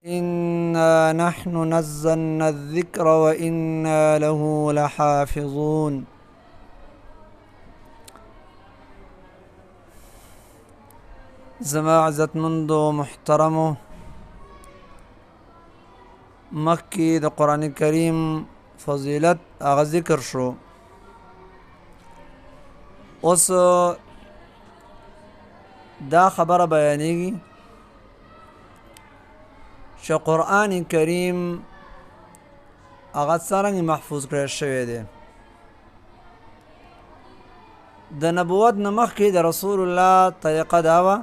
إنا نحن نزلنا الذكر وإنا له لحافظون. زما عزتمند و محترمو، مخکې د قرآن کریم فضیلت هغه ذکر شو. اوس دا خبره بیانېږي چې قرآن کریم هغه څرنګه محفوظ کړی شوی دی. د نبوت نه مخکې د رسول الله طریقه دا وه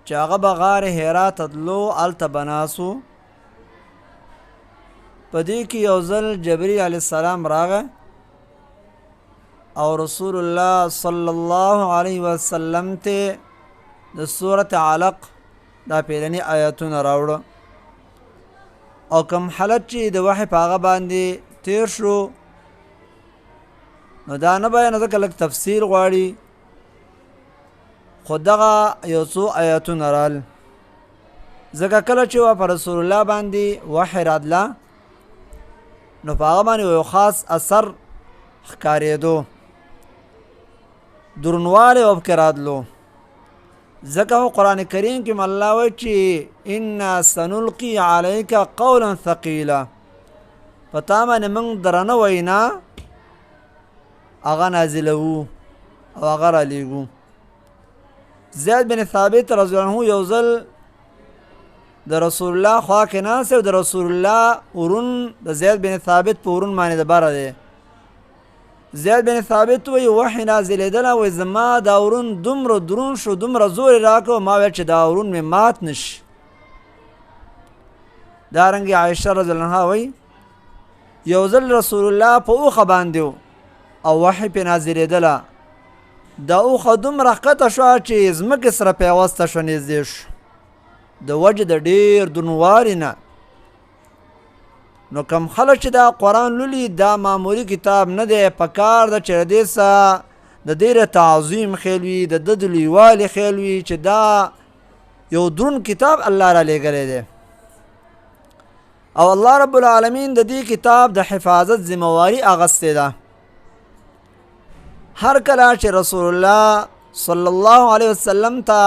چې هغه به غار حرا ته تلو، هلته به ناست و. په دې کې یو ځل جبرئیل علیه السلام راغی او رسول الله صلی الله علیه وسلم ته د سورة علق دا پیلنی آیاتونه راوړه، او کوم حالت چې د وحی په هغه باندې تیر شو نو دا نه بیانه ځکه لږ تفسیر غواړي، خو دغه یو څو آیاتونه رال ځکه کله چې په رسول الله باندې وحی راتله نو په هغه باندې یو خاص اثر ښکارېدو، درنوالی او پکې راتلو. ځکه خو قرآن کریم کې الله وایي چې انا سنلقي علیک قولا ثقیلا، په تا باندې موږ درنه وینا هغه نازلوو او هغه رالیږو. زید بن ثابت رضی الله عنه یو ځل د رسول الله خوا کې ناست او د رسول الله ورون د زید بن ثابت په ورون باندې د بره دی. زید بن ثابت وی وحی نازلېدله، وی زما دا ورون دومره درون شو، دومره زور یې راکړ، ما ویل چې دا ورون مې مات نشي. دارنګې عایشه رضی الله عنها وی یو ځل رسول الله په اوښه باندې و او وحی پې نازلېدله، دا اوښه دومره ښکته شوه چې ځمکې سره پیوسته شوه، نږدې شو د وجې د ډېر دروندوالي نه. نو کم خلک چې دا قرآن لولي دا معمولي کتاب نه دی، پکار ده چې د دې څخه د ډېره تعظیم خیل وي، د ده د لویوالي خیل وي چې دا یو دروند کتاب الله را لېږلی دی، او الله رب العالمین د دې کتاب د حفاظت ذمواري اخیستې ده. هر کله چې رسول الله صلی الله علیه وسلم ته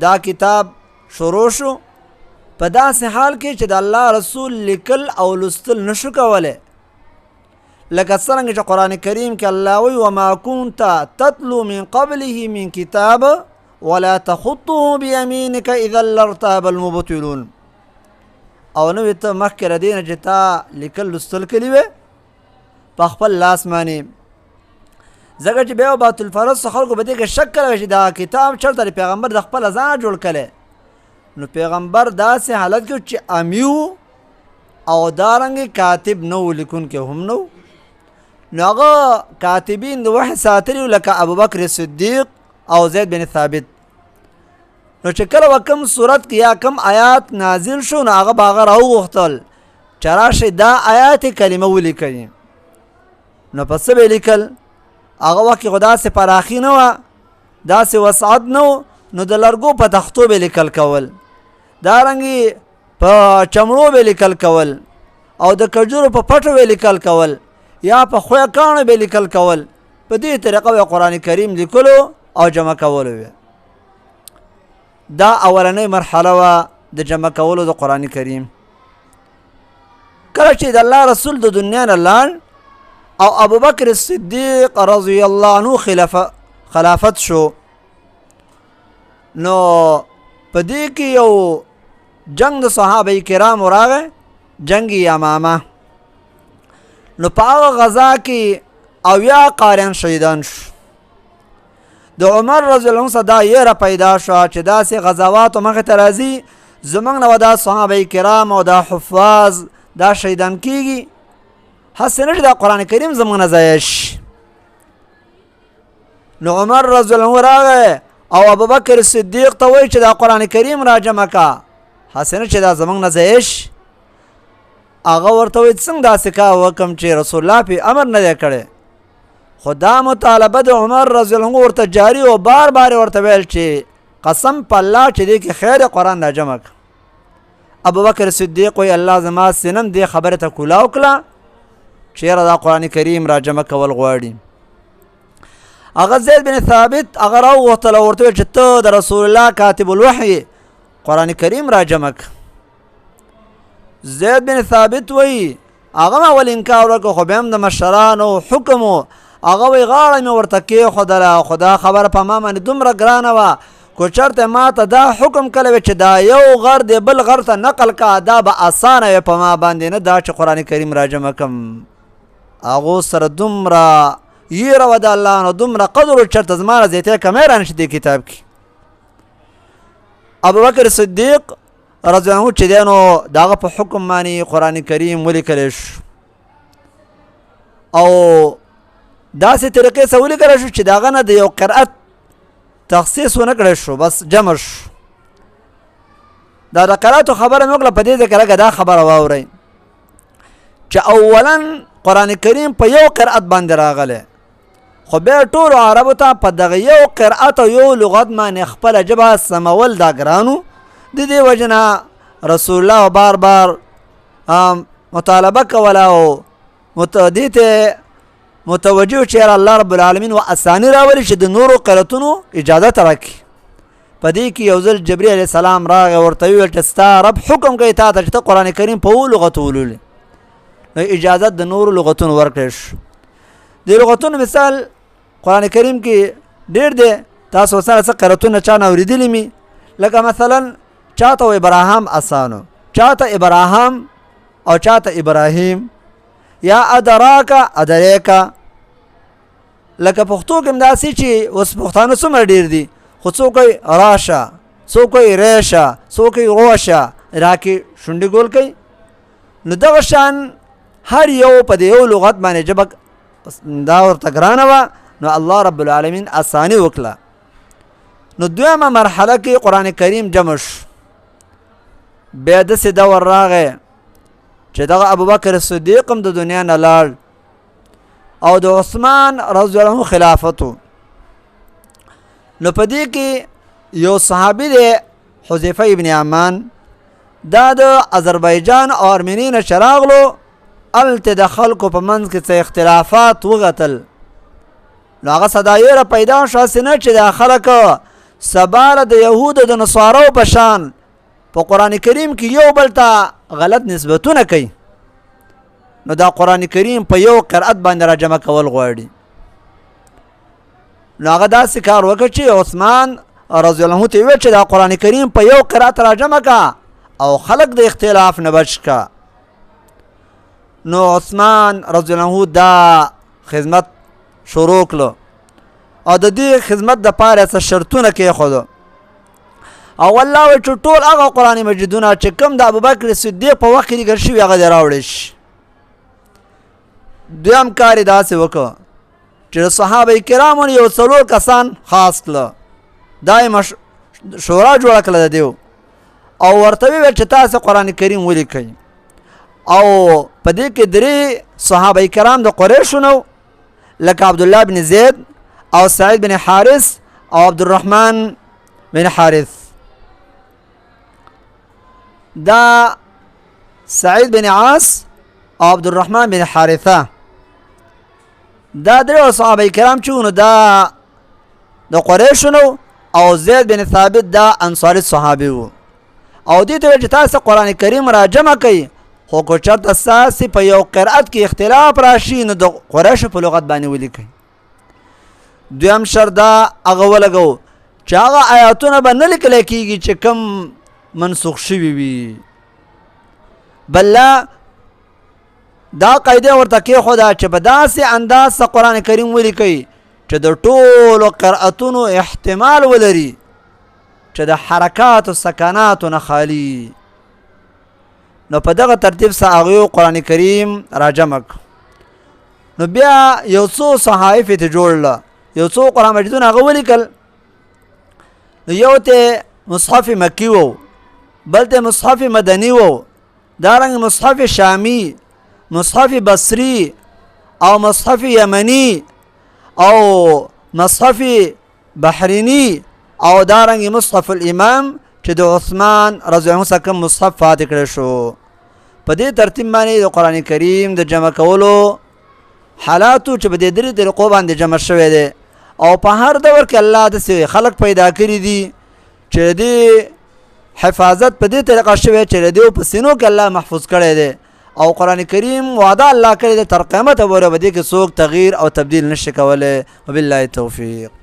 دا کتاب شروع شو، په داسې حال کې چې د الله رسول لیکل او لوستل نشو کولی، لکه څرنګه چې قرآن کریم کې الله وایي وما كنت تتلو من قبله من کتاب ولا تخطه بیمینک اذا لارتاب المبطلون، او نو ته مخکې له دې نه چې تا لیکل لوستل کړي وې په خپل لاس باندې، ځکه چې بیا باطل پرستو خلکو به دې کې شک کوي چې دا کتاب چېرته د پیغمبر د خپله ځانه جوړ کړی. نو پیغمبر داسې حالت کې چې امی و او دارنګې کاتب نه و، لیکونکی هم نه و، نو هغه کاتبین د وحی ساتلي و لکه ابوبکر صدیق او زید بن ثابت. نو چې کله به کوم صورت کې یا کوم آیات نازل شو نو هغه به هغه راوغوښتل چې راشئ دا آیات کلمه ولیکئ. نو په څه به یې لیکل؟ هغه وخت کې خو داسې پراخي نه وه، داسې وسعت نه و، نو د لرګو په تختو به لیکل کول، دارنګې په چمړو به لیکل کول، او د کجورو په پټو به لیکل کول، یا په خویه کاڼو به لیکل کول. په دې طریقه به قرآن کریم لیکلو او جمع کولو وی. دا اولنۍ مرحله وه د جمع کولو د قرآن کریم. کله چې د الله رسول د دنیا نه لاړ او ابوبکر صدیق رضی الله عنه خلافت شو، نو په دې کې یو جنگ د صحابه کرامو راغی، جنگ یمامه. نو په هغه غزا کې 80 قاریان شهیدان شو. د عمر رضی الله عنه څخه دا یره پیدا شوه چې داسې غزواتو مخې ته راځي، زموږ نه به دا صحابه کرام او دا حفاظ دا شهیدان کېږي، هسې نه چې دا قرآن کریم زموږ نه ضایع شي. نو عمر رضی الله عنه راغی او ابوبکر صدیق ته وایي چې دا قرآن کریم را جمع کا، هسې نه چې دا زموږ نه ضایع شي. هغه ورته وایي څنګه داسې کار وکړم چې رسول الله پې امر نه دی کړی، خو دا مطالبه د عمر رضی الله عنه ورته جاری او بار بار ورته ویل چې قسم په الله چې دې کې خیر قرآن را جمع ک. ابو بکر صدیق وی الله زما سینم دې خبره ته کولاو کړه چې دا قرآن کریم را جمع کول غواړي. هغه زید بن ثابت هغه راوغوښتل او ورته ویل چې ته د رسول الله کاتب الوحی قرآن کریم را جمع ک. زید بن ثابت وی هغه ما ول انکار وکړ خو بیا هم د مشرانو حکم و. هغه وی غاړه مې ورته کېښودله خو دا خبره په ما باندې دومره ګرانه وه کو چېرته ما ته دا حکم کله وی چې دا یو غر دی بل غر ته نقل کا دا به اسانه وي په ما باندې نه دا چې قرآن کریم را جمع کم. هغو سره دومره یېره وه د الله نو دومره قدر و چېرته زما نه زیاتی کمی را نشي دې کتاب کې. ابوبکر صدیق رضی الله عنه چې دی نو د هغه په حکم باندې قرآن کریم ولیکلی شو او داسې طریقې سره ولیکلی شو چې د هغه نه د یو قرأت تخصیص ونه کړی شو بس جمع شو. دا د قرأتو خبره مې وکړه په دې ځای کې لږه دا خبره واورئ چې اولا قرآن کریم په یو قرأت باندې راغلی خو بیا ټولو عربو ته په دغه یو قرأت او یو لغت باندې خپله ژبه سمول دا ګرانو. د دې وجه نه رسول الله بار بار مطالبه کوله او دې ته متوجه چې الله رب العالمین و اسانی راولي چې د نورو قرأتونو اجازت راکړي. په دې کې یو ځل جبرئیل علیه السلام راغی ورته ویل چې ستا رب حکم کوي تا ته چې ته قرآن کریم په اوو لغتو ولولې نو اجازت د نورو لغتونو ورکړی شو. د لغتونو مثال قرآن کریم کې ډېر دی تاسو سره څه قرأتونه چا نه اورېدلي مي لکه مثلا چاته ابراهام اسانو چاته ابراهام او چاته ابراهیم یا ادراکا ادریکا لکه پښتو کې هم داسې چې اوس پښتانه څومره ډېر دي خو څوک کوي راشه څوک کوي ریشه څوک کوي روشه راکې شونډې ګول کوي. نو دغه شان هر یو په دې یو لغت باندې ژبه دا ورته ګرانه وه نو الله رب العالمین اساني وکړه. نو دویمه مرحله کې قرآن کریم جمع شو. بیا داسې دور راغی چې دغه ابوبکر صدیق هم د دنیا نه لاړ او د عثمان رضی الله عنه خلافت و. نو په دې کې یو صحابي دی حذیفه ابن یمان دا د آذربایجان او ارمني نه چې راغلو هلته د خلکو په منځ کې څه اختلافات وغتل نو هغه صدایره پیدا شوه هسې نه چې دا خلک سبا د یهودو د نصارو په شان په قرآن کریم کې یو بل ته غلط نسبتونه کوي. نو دا قرآن کریم په یو قرأت باندې را جمع کول غواړي. نو هغه داسې کار وکړ چې عثمان رضی الله عنه ته ویل چې دا قرآن کریم په یو قرأت را جمع کا او خلق د اختلاف نه بچ کا. نو عثمان رضی الله عنه دا خدمت شروع کړو او د دې خدمت د پاره څه شرطونه کېښودو او الله وایي چې ټول هغه قرآن مجیدونه چې کوم د ابوبکر صدیق په وخت کې لیکل شوي هغه دې راوړی شي. دویم کار یې داسې وکړه چې د صحابه کرامو یو څلور کسان خاص کړه دا یې شورا جوړه کړه د دیو او ورته ویل چې تاسو قرآن کریم ولیکئ او په دې کې درې صحابه کرام د قریشو نو لکه عبدالله بن زید او سعید بن حارث او عبدالرحمن بن حارث. دا سعید بن عاص او عبدالرحمن بن حارثه دا درې صحابه کرام چې نو دا د قریشو نو او زید بن ثابت دا انصاري صحابي وو او دې ته ویل چې تاسو قرآن کریم را جمع کړئ خو که چېرته ستاسې په یو قرأت کې اختلاف راشي نو د قریشو په لغت باندې ولیکئ. دویم شرط دا هغه ولګو چې هغه آیاتونه به نه لیکلی کېږي چې کوم منسوخ شوي وي بل دا قاعده ورته کېښوده چې په داسې انداز سره قرآن کریم ولیکئ چې د ټولو قرأتونو احتمال ولري چې د حرکاتو سکناتو نه خالي. نو په دغه ترتیب سره هغوی قرآن کریم را جمع کړ. نو بیا یو څو صحائف یې ته جوړله یو څو قرآن مجیدونه هغه ولیکل. نو یو ته مصحف مکی و بل ته مصحف مدني و دارنګ مصحف شامی مصحف بصری او مصحف یمنی او مصحف بحرینی او دارنګ مصحف الامام چې د عثمان رضی الله عنه څخه مصحف فاتح کړی شو. په دې ترتیب باندې د قران کریم د جمع کولو حالاتو چې په دې درې طریقو باندې جمع شوی دی او په هر دور کې الله د خلق پیدا کړی دي چې دې حفاظت په دې طریقه شوی چې دې په سینو کې الله محفوظ کړی دی او قران کریم وعده الله کړی دی تر قیامت پورې به دې کې څوک تغییر او تبديل نشي کولای. وبالله التوفیق.